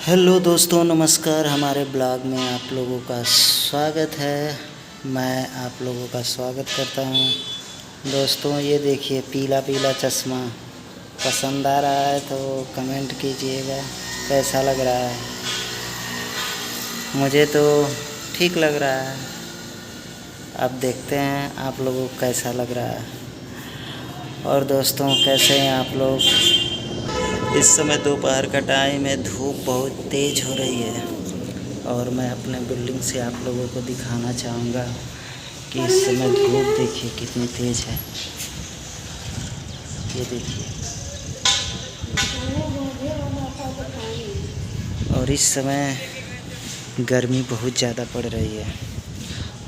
Hello दोस्तों, नमस्कार। हमारे ब्लॉग में आप लोगों का स्वागत है। मैं आप लोगों का स्वागत करता हूं। दोस्तों ये देखिए पीला पीला चश्मा पसंद आ रहा है तो कमेंट कीजिएगा कैसा लग रहा है। मुझे तो ठीक लग रहा है। अब देखते हैं आप लोगों को कैसा लग रहा है। और दोस्तों कैसे हैं आप लोग। इस समय दोपहर का टाइम है, धूप बहुत तेज़ हो रही है और मैं अपने बिल्डिंग से आप लोगों को दिखाना चाहूँगा कि इस समय धूप देखिए कितनी तेज़ है। ये देखिए, और इस समय गर्मी बहुत ज़्यादा पड़ रही है।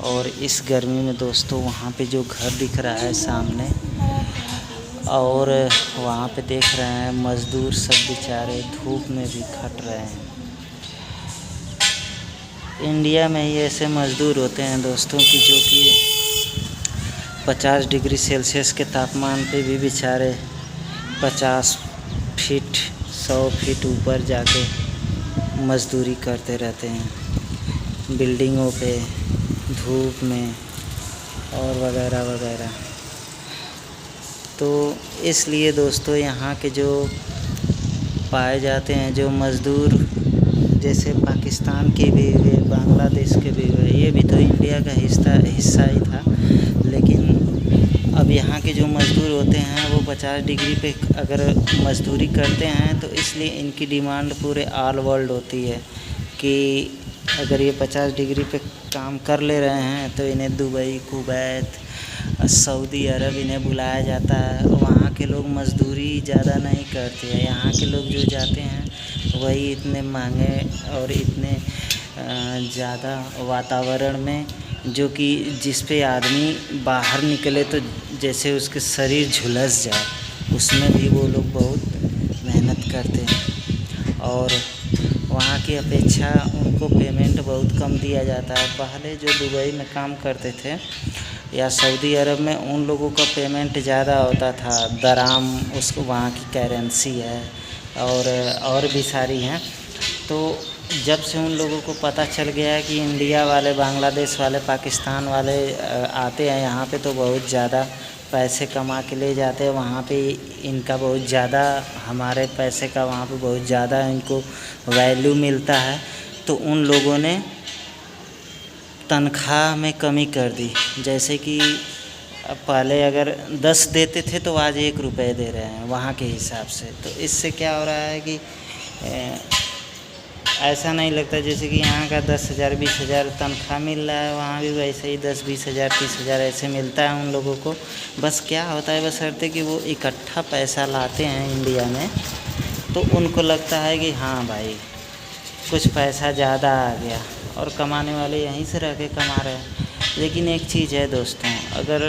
और इस गर्मी में दोस्तों वहाँ पे जो घर दिख रहा है सामने, और वहाँ पे देख रहे हैं मज़दूर सब बेचारे धूप में भी खट रहे हैं। इंडिया में ही ऐसे मज़दूर होते हैं दोस्तों कि जो कि 50 डिग्री सेल्सियस के तापमान पे भी बेचारे 50 फीट 100 फीट ऊपर जाके मज़दूरी करते रहते हैं बिल्डिंगों पे धूप में और वगैरह वगैरह। तो इसलिए दोस्तों यहाँ के जो पाए जाते हैं जो मज़दूर, जैसे पाकिस्तान के भी हुए, बांग्लादेश के भी हुए, ये भी तो इंडिया का हिस्सा ही था। लेकिन अब यहाँ के जो मज़दूर होते हैं वो 50 डिग्री पे अगर मज़दूरी करते हैं तो इसलिए इनकी डिमांड पूरे ऑल वर्ल्ड होती है कि अगर ये 50 डिग्री पे काम कर ले रहे हैं तो इन्हें दुबई, कुवैत, सऊदी अरब इन्हें बुलाया जाता है। वहाँ के लोग मज़दूरी ज़्यादा नहीं करते हैं। यहाँ के लोग जो जाते हैं वही इतने महंगे और इतने ज़्यादा वातावरण में, जो कि जिस पे आदमी बाहर निकले तो जैसे उसके शरीर झुलस जाए, उसमें भी वो लोग बहुत मेहनत करते हैं। और वहाँ की अपेक्षा उनको पेमेंट बहुत कम दिया जाता है। पहले जो दुबई में काम करते थे या सऊदी अरब में, उन लोगों का पेमेंट ज़्यादा होता था। दराम उसको वहाँ की करेंसी है और भी सारी हैं। तो जब से उन लोगों को पता चल गया है कि इंडिया वाले, बांग्लादेश वाले, पाकिस्तान वाले आते हैं यहाँ पे तो बहुत ज़्यादा पैसे कमा के ले जाते हैं। वहाँ पे इनका बहुत ज़्यादा, हमारे पैसे का वहाँ पे बहुत ज़्यादा इनको वैल्यू मिलता है। तो उन लोगों ने तनख्वाह में कमी कर दी। जैसे कि पहले अगर 10 देते थे तो आज 1 रुपये दे रहे हैं वहाँ के हिसाब से। तो इससे क्या हो रहा है कि ऐसा नहीं लगता जैसे कि यहाँ का 10,000 20,000 तनख्वाह मिल रहा है, वहाँ भी वैसे ही 10 20,000 30,000 ऐसे मिलता है उन लोगों को। बस क्या होता है, बशर्ते कि वो इकट्ठा पैसा लाते हैं इंडिया में तो उनको लगता है कि हाँ भाई कुछ पैसा ज़्यादा आ गया, और कमाने वाले यहीं से रह के कमा रहे हैं। लेकिन एक चीज़ है दोस्तों, अगर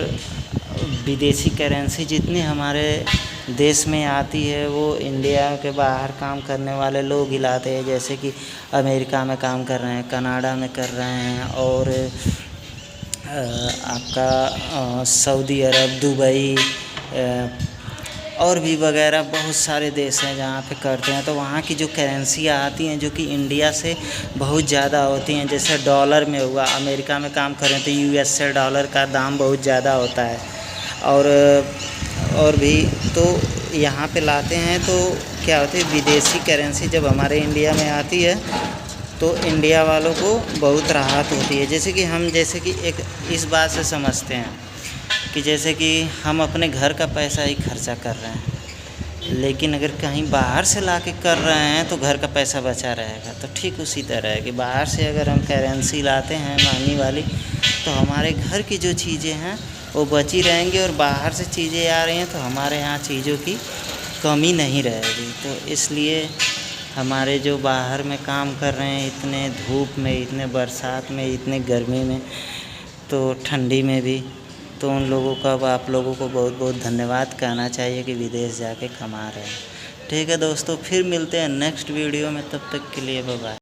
विदेशी करेंसी जितनी हमारे देश में आती है वो इंडिया के बाहर काम करने वाले लोग ही लाते हैं। जैसे कि अमेरिका में काम कर रहे हैं, कनाडा में कर रहे हैं, और आपका सऊदी अरब, दुबई और भी वगैरह बहुत सारे देश हैं जहाँ पे करते हैं। तो वहाँ की जो करेंसी आती हैं जो कि इंडिया से बहुत ज़्यादा होती हैं, जैसे डॉलर में हुआ, अमेरिका में काम कर रहे हैं तो यूएस से डॉलर का दाम बहुत ज़्यादा होता है। और भी तो यहाँ पे लाते हैं तो क्या होता है, विदेशी करेंसी जब हमारे इंडिया में आती है तो इंडिया वालों को बहुत राहत होती है। जैसे कि एक इस बात से समझते हैं कि जैसे कि हम अपने घर का पैसा ही खर्चा कर रहे हैं, लेकिन अगर कहीं बाहर से ला के कर रहे हैं तो घर का पैसा बचा रहेगा। तो ठीक उसी तरह है कि बाहर से अगर हम करेंसी लाते हैं महंगी वाली तो हमारे घर की जो चीज़ें हैं वो बची रहेंगी, और बाहर से चीज़ें आ रही हैं तो हमारे यहाँ चीज़ों की कमी नहीं रहेगी। तो इसलिए हमारे जो बाहर में काम कर रहे हैं इतने धूप में, इतने बरसात में, इतने गर्मी में, तो ठंडी में भी, तो उन लोगों का, आप लोगों को बहुत बहुत धन्यवाद कहना चाहिए कि विदेश जाके कमा रहे हैं। ठीक है दोस्तों, फिर मिलते हैं नेक्स्ट वीडियो में, तब तक के लिए बाय बाय।